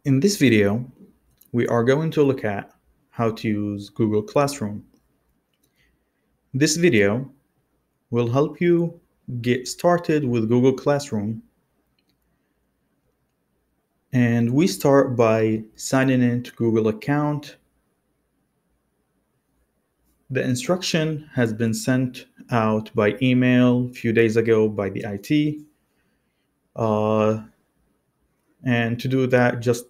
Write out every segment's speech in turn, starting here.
In this video, we are going to look at how to use Google Classroom. This video will help you get started with Google Classroom, and we start by signing in to Google account. The instruction has been sent out by email a few days ago by the IT. And to do that, just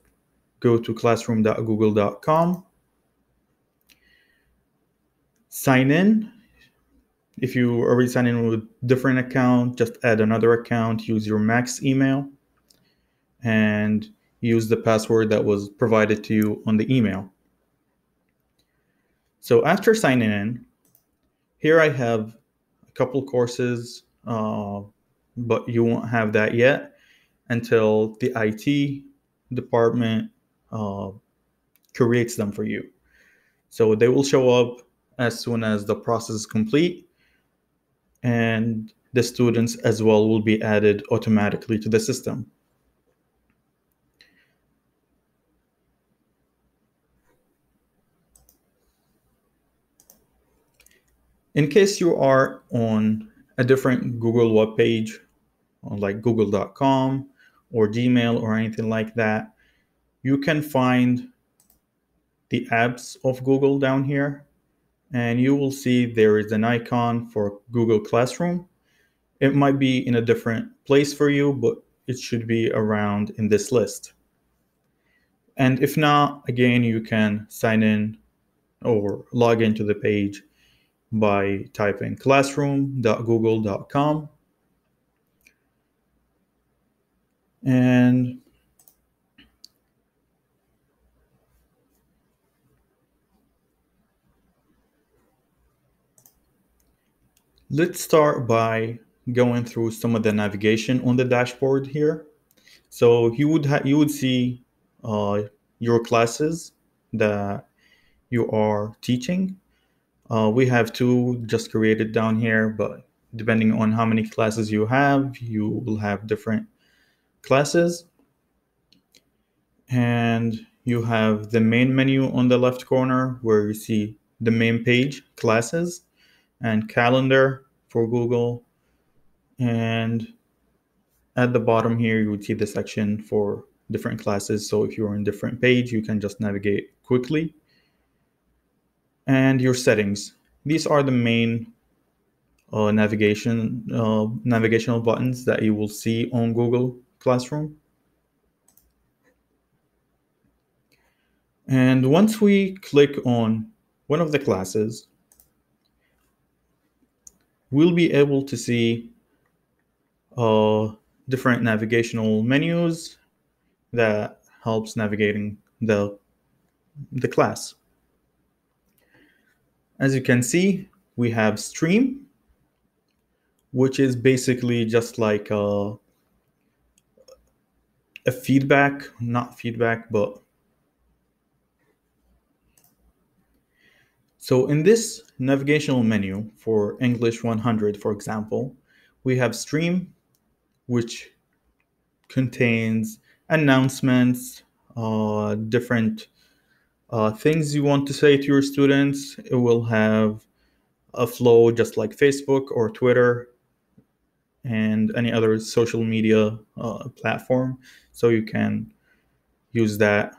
go to classroom.google.com. Sign in. If you already signed in with a different account, just add another account, use your Max email, and use the password that was provided to you on the email. So after signing in, here I have a couple courses, but you won't have that yet until the IT department creates them for you. So they will show up as soon as the process is complete, and the students as well will be added automatically to the system. In case you are on a different Google web page, like google.com or Gmail or anything like that, you can find the apps of Google down here, and you will see there is an icon for Google Classroom. It might be in a different place for you, but it should be around in this list. And if not, again, you can sign in or log into the page by typing classroom.google.com. And let's start by going through some of the navigation on the dashboard here. So you would see your classes that you are teaching. We have two just created down here, but depending on how many classes you have, you will have different classes. And you have the main menu on the left corner where you see the main page, classes, and calendar for Google. And at the bottom here, you would see the section for different classes. So if you're on a different page, you can just navigate quickly. And your settings. These are the main navigational buttons that you will see on Google Classroom. And once we click on one of the classes, we'll be able to see different navigational menus that helps navigating the class. As you can see, we have stream, which is basically just like a feedback, not feedback, but so in this navigational menu for English 100, for example, we have stream, which contains announcements, different things you want to say to your students. It will have a flow just like Facebook or Twitter and any other social media platform. So you can use that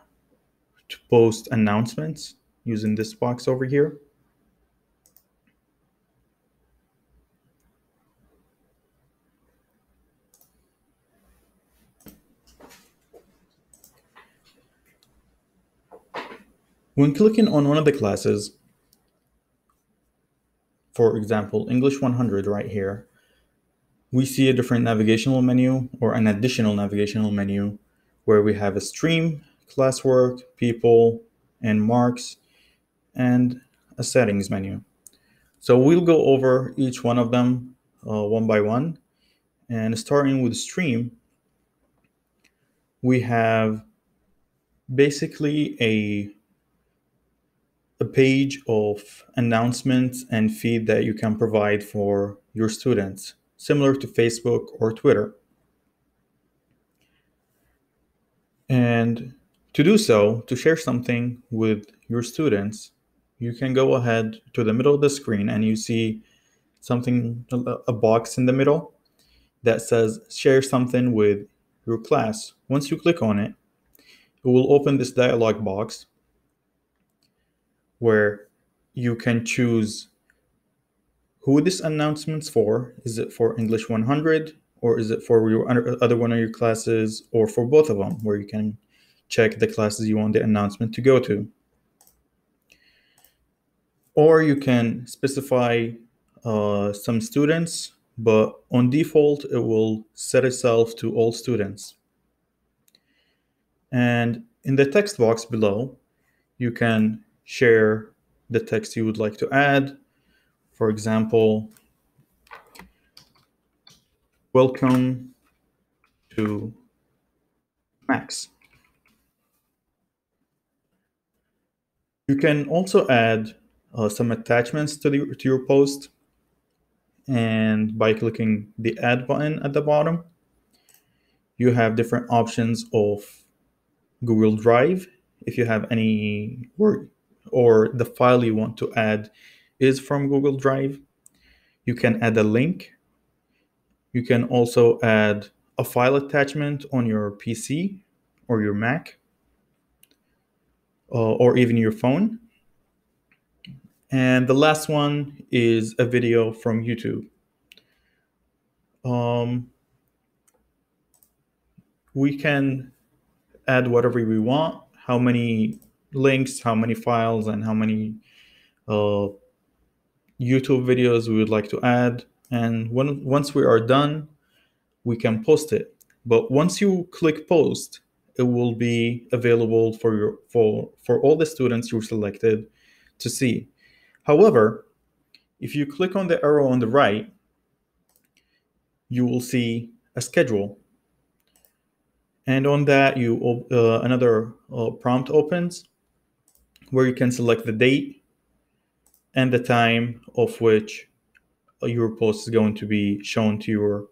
to post announcements using this box over here. When clicking on one of the classes, for example, English 100 right here, we see a different navigational menu or an additional navigational menu where we have a stream, classwork, people, and marks, and a settings menu. So we'll go over each one of them one by one. And starting with stream, we have basically a page of announcements and feed that you can provide for your students, similar to Facebook or Twitter. And To do so, to share something with your students, you can go ahead to the middle of the screen and you see something, a box in the middle that says share something with your class. Once you click on it, it will open this dialog box where you can choose who this announcement's for. Is it for English 100, or is it for your other one of your classes, or for both of them, where you can check the classes you want the announcement to go to. Or you can specify some students, but on default, it will set itself to all students. And in the text box below, you can share the text you would like to add. For example, welcome to Max. You can also add some attachments to your post, and by clicking the add button at the bottom, you have different options of Google Drive if you have any, or the file you want to add is from Google Drive. You can add a link. You can also add a file attachment on your PC or your Mac, or even your phone. And the last one is a video from YouTube. We can add whatever we want, how many links, how many files, and how many YouTube videos we would like to add. And once we are done, we can post it. But once you click post, it will be available for all the students you selected to see. However, if you click on the arrow on the right, you will see a schedule. And on that, another prompt opens where you can select the date and the time of which your post is going to be shown to your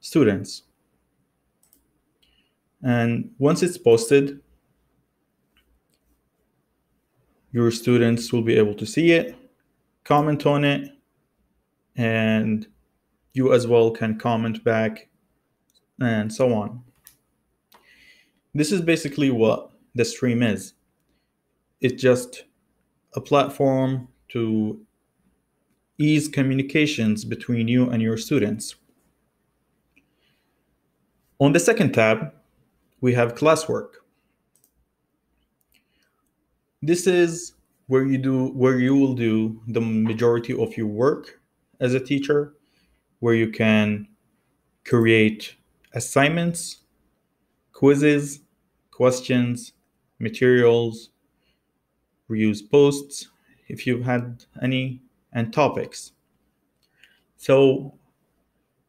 students. And once it's posted, your students will be able to see it, comment on it, and you as well can comment back, and so on. This is basically what the stream is. It's just a platform to ease communications between you and your students. On the second tab, we have Classwork. This is where you will do the majority of your work as a teacher, where you can create assignments, quizzes, questions, materials, reuse posts if you've had any, and topics. So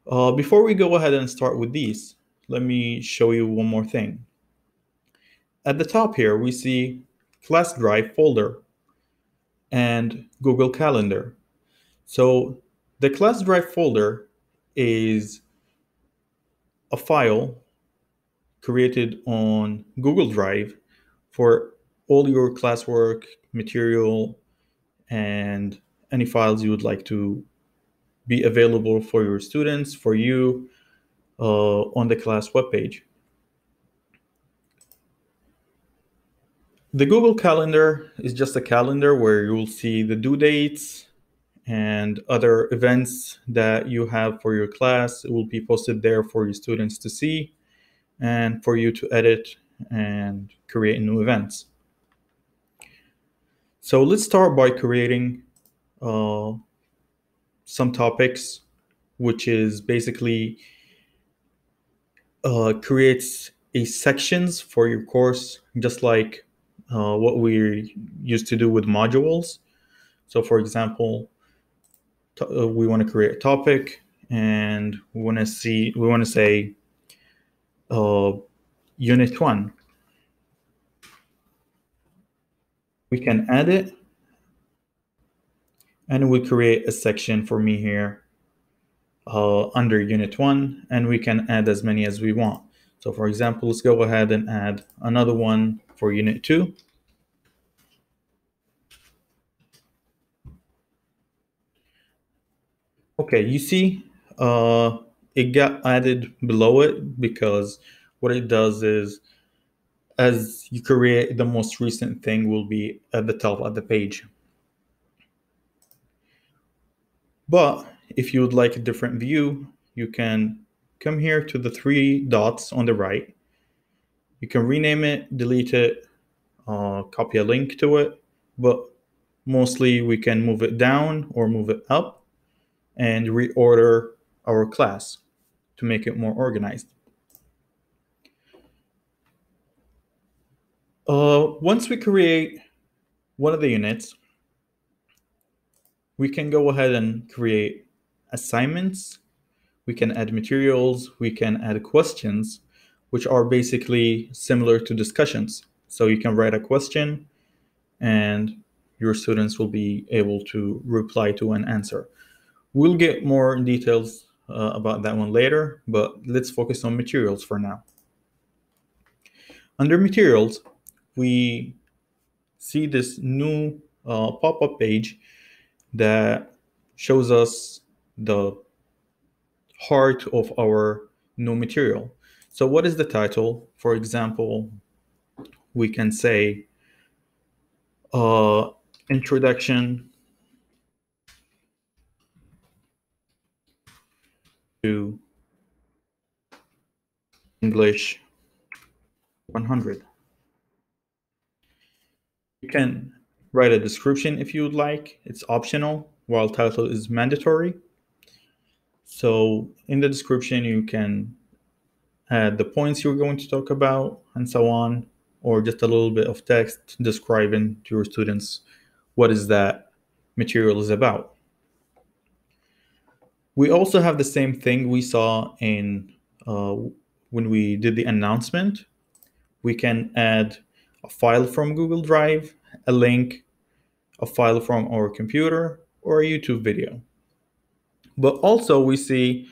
before we go ahead and start with these, let me show you one more thing. At the top here, we see Class Drive folder and Google Calendar. So the Class Drive folder is a file created on Google Drive for all your classwork material and any files you would like to be available for your students, for you, on the class webpage. The Google Calendar is just a calendar where you will see the due dates and other events that you have for your class. It will be posted there for your students to see and for you to edit and create new events. So let's start by creating some topics, which is basically creates a sections for your course, just like what we used to do with modules. So for example, we want to create a topic and we want to say unit 1. We can add it and we'll create a section for me here under unit 1, and we can add as many as we want. So for example, let's go ahead and add another one for Unit 2. Okay, you see it got added below it because what it does is as you create, the most recent thing will be at the top of the page. But if you would like a different view, you can come here to the three dots on the right. You can rename it, delete it, copy a link to it, but mostly we can move it down or move it up and reorder our class to make it more organized. Once we create one of the units, we can go ahead and create assignments. We can add materials, we can add questions, which are basically similar to discussions. So you can write a question and your students will be able to reply to an answer. We'll get more details about that one later, but let's focus on materials for now. Under materials, we see this new pop-up page that shows us the heart of our new material. So what is the title? For example, we can say Introduction to English 100. You can write a description if you would like. It's optional, while title is mandatory. So in the description, you can add the points you're going to talk about and so on, or just a little bit of text describing to your students what is that material is about. We also have the same thing we saw in when we did the announcement. We can add a file from Google Drive, a link, a file from our computer, or a YouTube video. But also we see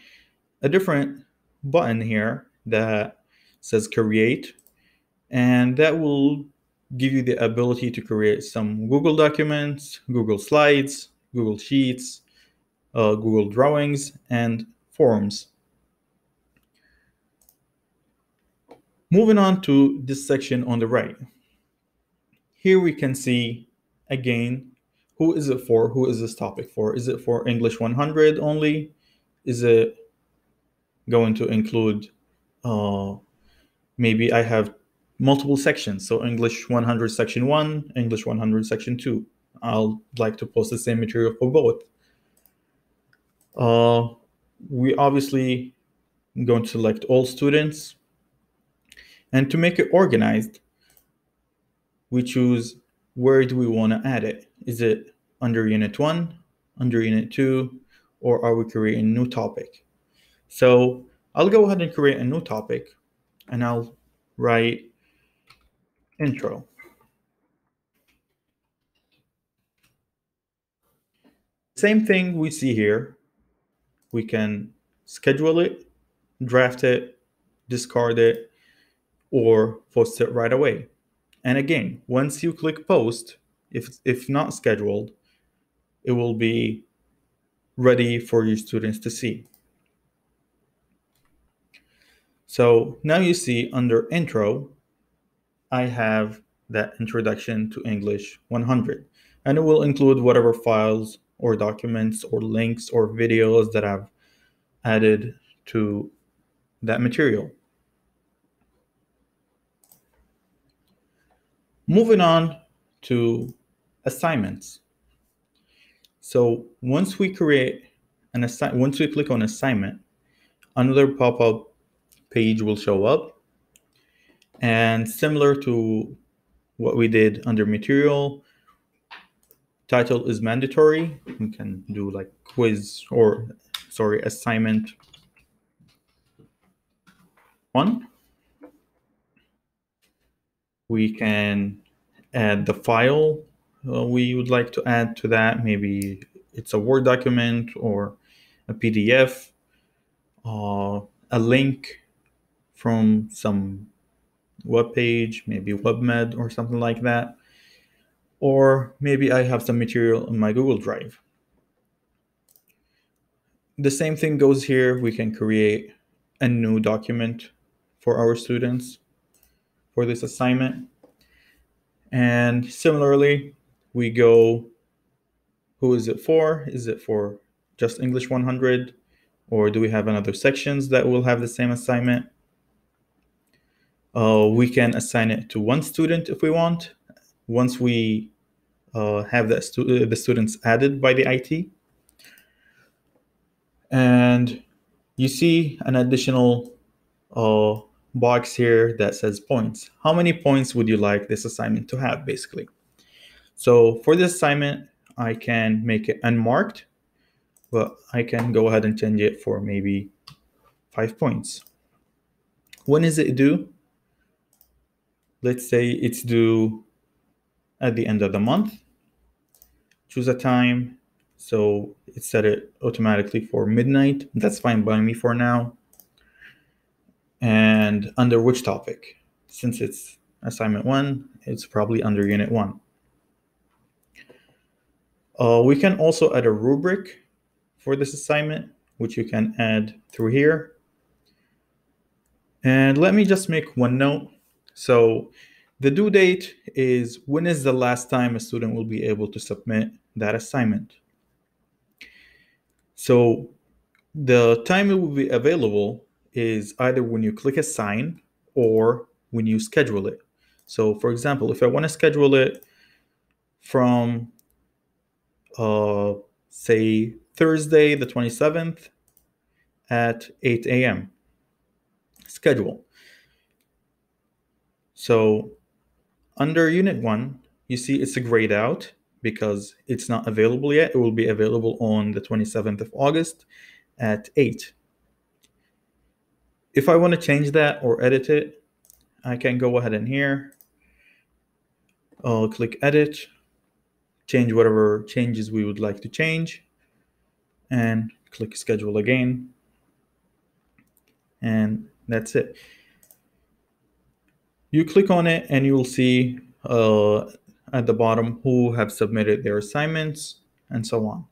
a different button here that says create, and that will give you the ability to create some Google documents, Google Slides, Google Sheets, Google Drawings, and forms. Moving on to this section on the right. Here we can see, again, who is it for? Who is this topic for? Is it for English 100 only? Is it going to include, maybe I have multiple sections. So English 100 section 1, English 100 section 2. I'll like to post the same material for both. We obviously going to select all students. And to make it organized, we choose where do we want to add it. Is it under Unit 1, under Unit 2, or are we creating a new topic? So I'll go ahead and create a new topic, and I'll write intro. Same thing we see here. We can schedule it, draft it, discard it, or post it right away. And again, once you click post, if not scheduled, it will be ready for your students to see. So now you see under intro, I have that introduction to English 100, and it will include whatever files or documents or links or videos that I've added to that material. Moving on to assignments. So once we create once we click on assignment, another pop-up page will show up, and similar to what we did under material, title is mandatory. We can do like assignment 1. We can add the file we would like to add to that. Maybe it's a Word document or a PDF, a link from some web page, maybe WebMed or something like that. Or maybe I have some material in my Google Drive. The same thing goes here. We can create a new document for our students for this assignment. And similarly, we go, who is it for? Is it for just English 100? Or do we have another sections that will have the same assignment? We can assign it to one student if we want. Once we have the students added by the IT. And you see an additional box here that says points. How many points would you like this assignment to have, basically? So for this assignment, I can make it unmarked, but I can go ahead and change it for maybe 5 points. When is it due? Let's say it's due at the end of the month. Choose a time. So it set it automatically for midnight. That's fine by me for now. And under which topic? Since it's assignment 1, it's probably under unit 1. We can also add a rubric for this assignment, which you can add through here. And let me just make one note. So the due date is when is the last time a student will be able to submit that assignment. So the time it will be available is either when you click assign or when you schedule it. So for example, if I want to schedule it from say Thursday the 27th at 8 a.m. schedule. So under unit 1, you see it's a grayed out because it's not available yet. It will be available on the 27th of August at 8. If I want to change that or edit it, I can go ahead in here. I'll click edit, change whatever changes we would like to change, and click schedule again. And that's it. You click on it and you will see at the bottom who have submitted their assignments and so on.